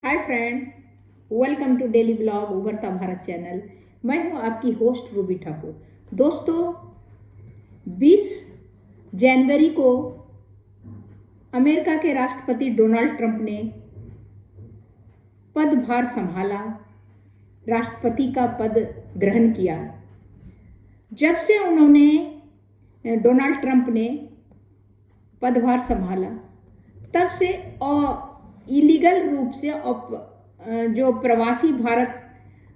Hi friend, welcome to daily blog Ubharta Bharat channel. मैं हूं आपकी होस्ट रूबी ठाकुर। दोस्तों, 20 जनवरी को अमेरिका के राष्ट्रपति डोनाल्ड ट्रंप ने पदभार संभाला, राष्ट्रपति का पद ग्रहण किया। जब से उन्होंने डोनाल्ड ट्रंप ने पदभार संभाला, तब से इलीगल रूप से जो प्रवासी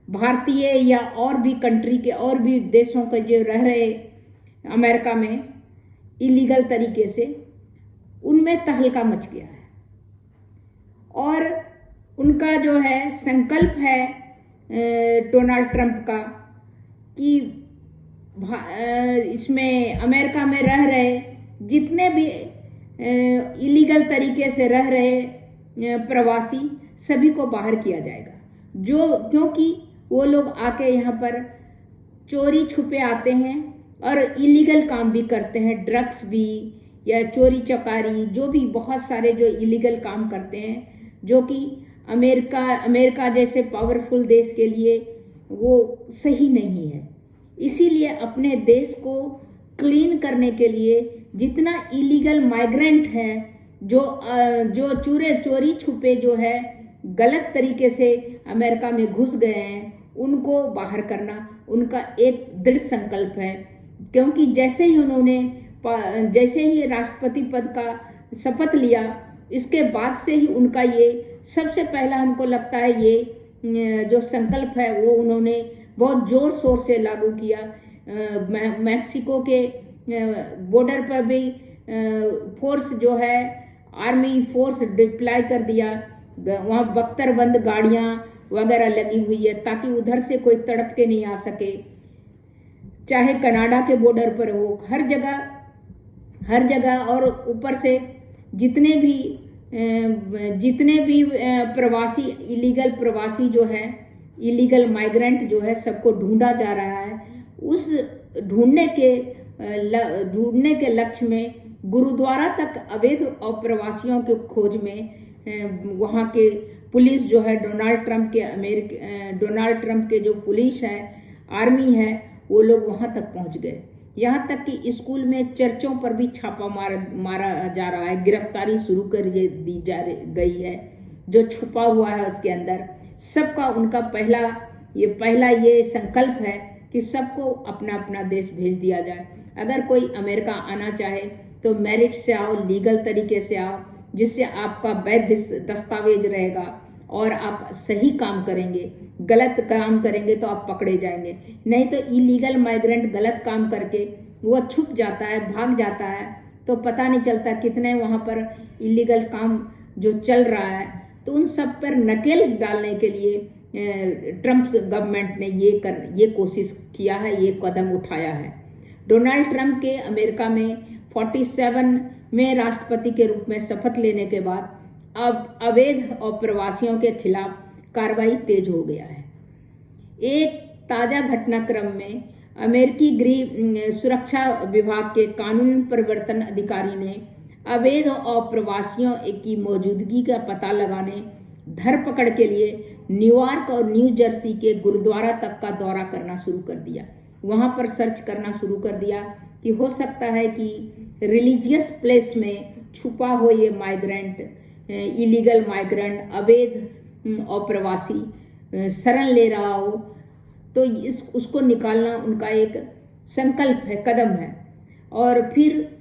भारतीय या और भी कंट्री के और भी देशों के जो रह रहे अमेरिका में इलीगल तरीके से, उनमें तहलका मच गया है। और उनका जो है संकल्प है डोनाल्ड ट्रंप का कि इसमें अमेरिका में रह रहे जितने भी इलीगल तरीके से रह रहे प्रवासी सभी को बाहर किया जाएगा। क्योंकि वो लोग आके यहाँ पर चोरी छुपे आते हैं और इलीगल काम भी करते हैं, ड्रग्स भी या चोरी चकारी, जो भी बहुत सारे जो इलीगल काम करते हैं, जो कि अमेरिका जैसे पावरफुल देश के लिए वो सही नहीं है। इसीलिए अपने देश को क्लीन करने के लिए जितना इलीगल माइग्रेंट है, जो चोरी छुपे जो है गलत तरीके से अमेरिका में घुस गए हैं, उनको बाहर करना उनका एक दृढ़ संकल्प है। क्योंकि जैसे ही राष्ट्रपति पद का शपथ लिया, इसके बाद से ही उनका ये सबसे पहला, हमको लगता है ये जो संकल्प है वो उन्होंने बहुत जोर शोर से लागू किया। मैक्सिको के बॉर्डर पर भी फोर्स जो है, आर्मी फोर्स डिप्लॉय कर दिया। वहाँ बख्तरबंद गाड़ियाँ वगैरह लगी हुई है ताकि उधर से कोई तड़प के नहीं आ सके। चाहे कनाडा के बॉर्डर पर हो, हर जगह। और ऊपर से जितने भी प्रवासी, इलीगल प्रवासी जो है, इलीगल माइग्रेंट जो है, सबको ढूंढा जा रहा है। उस ढूंढने के लक्ष्य में गुरुद्वारा तक अवैध प्रवासियों के खोज में वहाँ के पुलिस जो है, डोनाल्ड ट्रंप के जो पुलिस है, आर्मी है, वो लोग वहाँ तक पहुँच गए। यहाँ तक कि स्कूल में, चर्चों पर भी छापा मारा जा रहा है, गिरफ्तारी शुरू कर दी जा गई है। जो छुपा हुआ है उसके अंदर सबका, उनका पहला ये संकल्प है कि सबको अपना अपना देश भेज दिया जाए। अगर कोई अमेरिका आना चाहे तो मेरिट से आओ, लीगल तरीके से आओ, जिससे आपका वैध दस्तावेज रहेगा और आप सही काम करेंगे। गलत काम करेंगे तो आप पकड़े जाएंगे। नहीं तो इलीगल माइग्रेंट गलत काम करके वो छुप जाता है, भाग जाता है, तो पता नहीं चलता कितने वहाँ पर इलीगल काम जो चल रहा है। तो उन सब पर नकेल डालने के लिए ट्रंप गवर्नमेंट ने ये कोशिश किया है, ये कदम उठाया है। डोनाल्ड ट्रंप के अमेरिका में 47 में राष्ट्रपति के रूप में शपथ लेने के बाद अब अवैध और प्रवासियों के खिलाफ कार्रवाई तेज हो गया है। एक ताज़ा घटनाक्रम में अमेरिकी गृह सुरक्षा विभाग के कानून प्रवर्तन अधिकारी ने अवैध और प्रवासियों की मौजूदगी का पता लगाने, धरपकड़ के लिए न्यूयॉर्क और न्यू जर्सी के गुरुद्वारा तक का दौरा करना शुरू कर दिया। वहाँ पर सर्च करना शुरू कर दिया कि हो सकता है कि रिलीजियस प्लेस में छुपा हो ये माइग्रेंट, इलीगल माइग्रेंट, अवैध और प्रवासी शरण ले रहा हो, तो उसको निकालना उनका एक संकल्प है, कदम है। और फिर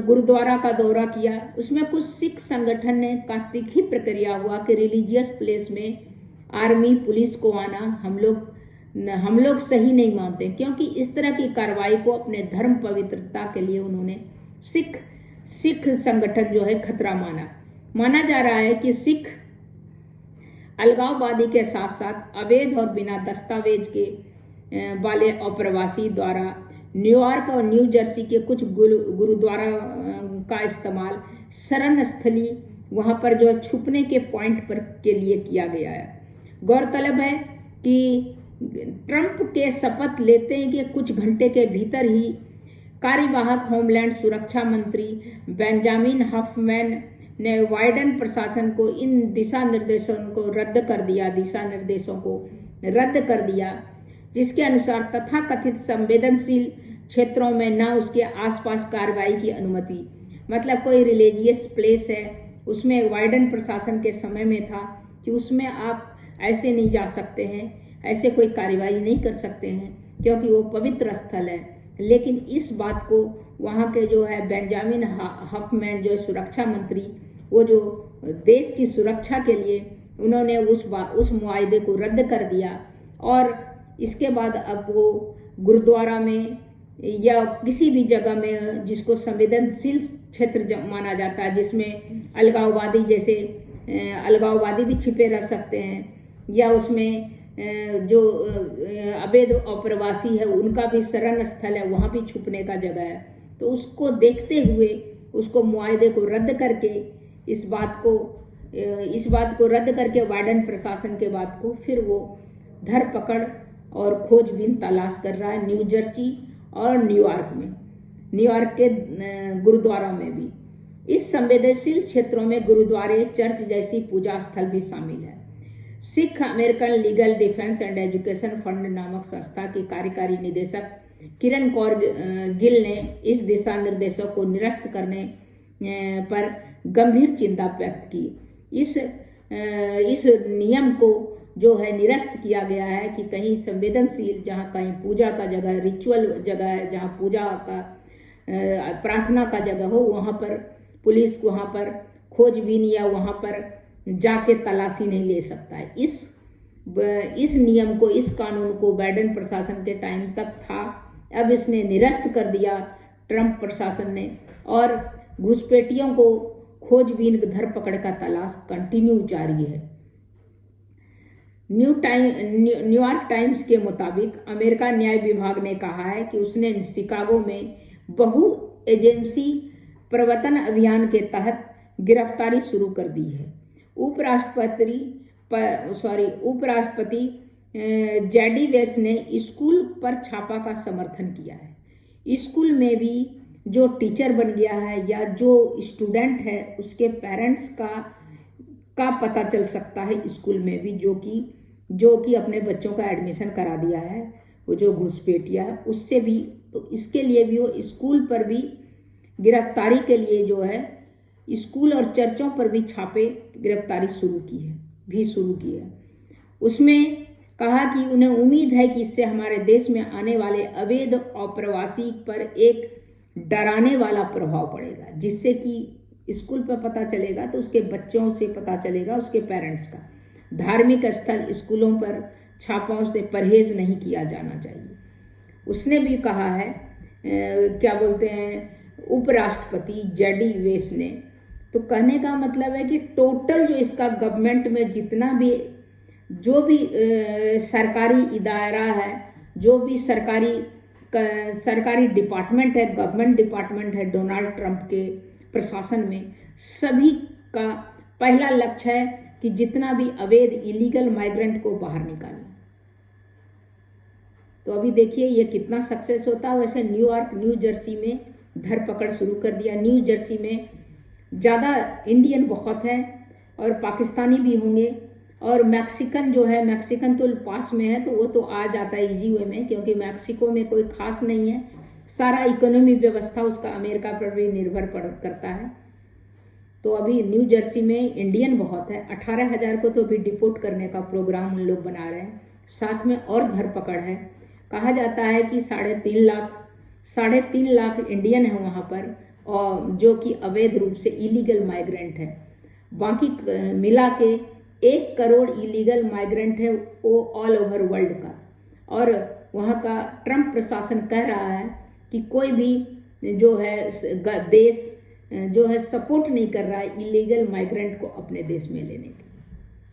गुरुद्वारा का दौरा किया। उसमें कुछ सिख संगठन ने का तीखी प्रक्रिया हुआ कि रिलीजियस प्लेस में आर्मी पुलिस को आना हम लोग सही नहीं मानते, क्योंकि इस तरह की कार्रवाई को अपने धर्म पवित्रता के लिए उन्होंने सिख संगठन जो है खतरा माना जा रहा है कि सिख अलगाववादी के साथ साथ अवैध और बिना दस्तावेज के वाले अप्रवासी द्वारा न्यूयॉर्क और न्यू जर्सी के कुछ गुरुद्वारा का इस्तेमाल शरण स्थली, वहाँ पर जो छुपने के पॉइंट पर के लिए किया गया है। गौरतलब है कि ट्रंप के शपथ लेते हैं कि कुछ घंटे के भीतर ही कार्यवाहक होमलैंड सुरक्षा मंत्री बेंजामिन हफमैन ने बाइडेन प्रशासन को इन दिशा निर्देशों को रद्द कर दिया, दिशा निर्देशों को रद्द कर दिया, जिसके अनुसार तथाकथित संवेदनशील क्षेत्रों में न उसके आसपास कार्रवाई की अनुमति। मतलब कोई रिलीजियस प्लेस है, उसमें बाइडेन प्रशासन के समय में था कि उसमें आप ऐसे नहीं जा सकते हैं, ऐसे कोई कार्रवाई नहीं कर सकते हैं क्योंकि वो पवित्र स्थल है। लेकिन इस बात को वहाँ के जो है बेंजामिन हफमैन जो सुरक्षा मंत्री, वो जो देश की सुरक्षा के लिए उन्होंने उस मुआहदे को रद्द कर दिया। और इसके बाद अब वो गुरुद्वारा में या किसी भी जगह में जिसको संवेदनशील क्षेत्र माना जाता है, जिसमें अलगाववादी जैसे अलगाववादी भी छिपे रह सकते हैं, या उसमें जो अवैध अप्रवासी है उनका भी शरण स्थल है, वहाँ भी छुपने का जगह है, तो उसको देखते हुए उसको मुआहदे को रद्द करके इस बात को रद्द करके बाइडेन प्रशासन के बाद को फिर वो धरपकड़ और खोजबीन तलाश कर रहा है न्यू जर्सी और न्यूयॉर्क के गुरुद्वारा में भी। इस संवेदनशील क्षेत्रों में गुरुद्वारे, चर्च जैसी पूजा स्थल भी शामिल है। Sikh American legal defence and education fund नामक संस्था की कार्यकारी निदेशक किरण कौर गिल ने इस दिशा निर्देशों को निरस्त करने पर गंभीर चिंता व्यक्त की। इस नियम को जो है निरस्त किया गया है कि कहीं संवेदनशील, जहाँ कहीं पूजा का जगह, रिचुअल जगह है, जहाँ पूजा का प्रार्थना का जगह हो, वहाँ पर पुलिस वहाँ पर खोजबीन या वहाँ पर जाके तलाशी नहीं ले सकता है। इस नियम को, इस कानून को बाइडेन प्रशासन के टाइम तक था, अब इसने निरस्त कर दिया ट्रंप प्रशासन ने, और घुसपैठियों को खोजबीन, धरपकड़ का तलाश कंटिन्यू जारी है। न्यूयॉर्क टाइम्स के मुताबिक अमेरिका न्याय विभाग ने कहा है कि उसने शिकागो में बहु एजेंसी प्रवर्तन अभियान के तहत गिरफ्तारी शुरू कर दी है। उपराष्ट्रपति जेडी वेंस ने स्कूल पर छापा का समर्थन किया है। स्कूल में भी जो टीचर बन गया है या जो स्टूडेंट है उसके पेरेंट्स का पता चल सकता है स्कूल में भी, जो कि अपने बच्चों का एडमिशन करा दिया है, वो जो घुसपैठिया है उससे भी। तो इसके लिए भी वो स्कूल पर भी गिरफ्तारी के लिए जो है स्कूल और चर्चों पर भी छापे गिरफ्तारी शुरू की है। उसमें कहा कि उन्हें उम्मीद है कि इससे हमारे देश में आने वाले अवैध अप्रवासी पर एक डराने वाला प्रभाव पड़ेगा, जिससे कि स्कूल पर पता चलेगा तो उसके बच्चों से पता चलेगा, उसके पेरेंट्स का। धार्मिक स्थल, स्कूलों पर छापों से परहेज नहीं किया जाना चाहिए। उसने भी कहा है उपराष्ट्रपति जेडी वेंस ने, तो कहने का मतलब है कि टोटल जो इसका गवर्नमेंट में जितना भी जो भी सरकारी इदारा है, जो भी सरकारी डिपार्टमेंट है, गवर्नमेंट डिपार्टमेंट है डोनाल्ड ट्रंप के प्रशासन में, सभी का पहला लक्ष्य है कि जितना भी अवैध इलीगल माइग्रेंट को बाहर निकालना। तो अभी देखिए ये कितना सक्सेस होता है। वैसे न्यू जर्सी में धरपकड़ शुरू कर दिया। न्यू जर्सी में ज़्यादा इंडियन बहुत है और पाकिस्तानी भी होंगे, और मैक्सिकन जो है, मैक्सिकन तो पास में है तो वो तो आ जाता है इजी वे में, क्योंकि मैक्सिको में कोई खास नहीं है, सारा इकोनॉमी व्यवस्था उसका अमेरिका पर भी निर्भर करता है। तो अभी न्यू जर्सी में इंडियन बहुत है। 18,000 को तो अभी डिपोर्ट करने का प्रोग्राम उन लोग बना रहे हैं, साथ में और धरपकड़ है। कहा जाता है कि 3.5 लाख इंडियन है वहाँ पर, और जो कि अवैध रूप से इलीगल माइग्रेंट है। बाकी मिला के 1 करोड़ इलीगल माइग्रेंट है वो ऑल ओवर वर्ल्ड का। और वहाँ का ट्रंप प्रशासन कह रहा है कि कोई भी जो है देश जो है सपोर्ट नहीं कर रहा है इलीगल माइग्रेंट को अपने देश में लेने के।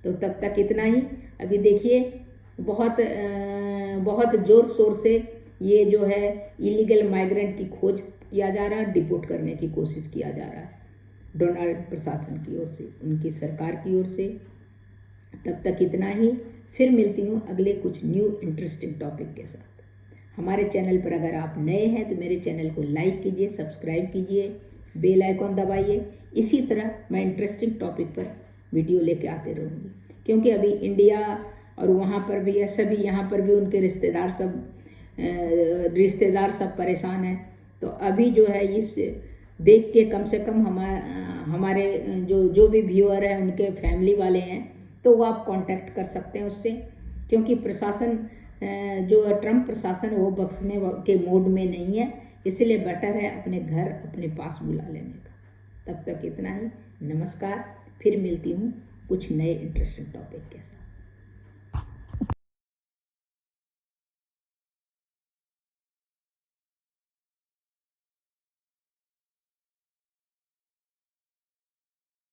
तो तब तक इतना ही। अभी देखिए बहुत ज़ोर शोर से ये जो है इलीगल माइग्रेंट की खोज किया जा रहा है, डिपोर्ट करने की कोशिश किया जा रहा है डोनाल्ड प्रशासन की ओर से, उनकी सरकार की ओर से। तब तक इतना ही। फिर मिलती हूँ अगले कुछ न्यू इंटरेस्टिंग टॉपिक के साथ। हमारे चैनल पर अगर आप नए हैं तो मेरे चैनल को लाइक कीजिए, सब्सक्राइब कीजिए, बेल आइकॉन दबाइए। इसी तरह मैं इंटरेस्टिंग टॉपिक पर वीडियो लेके आते रहूँगी, क्योंकि अभी इंडिया और वहाँ पर भी है, सभी यहाँ पर भी उनके रिश्तेदार सब परेशान हैं। तो अभी जो है इस देख के कम से कम हमारे जो भी व्यूअर हैं उनके फैमिली वाले हैं, तो वो आप कांटेक्ट कर सकते हैं उससे, क्योंकि प्रशासन जो ट्रम्प प्रशासन वो बख्शने के मूड में नहीं है, इसलिए बेटर है अपने घर अपने पास बुला लेने का। तब तक इतना ही, नमस्कार। फिर मिलती हूँ कुछ नए इंटरेस्टिंग टॉपिक के साथ।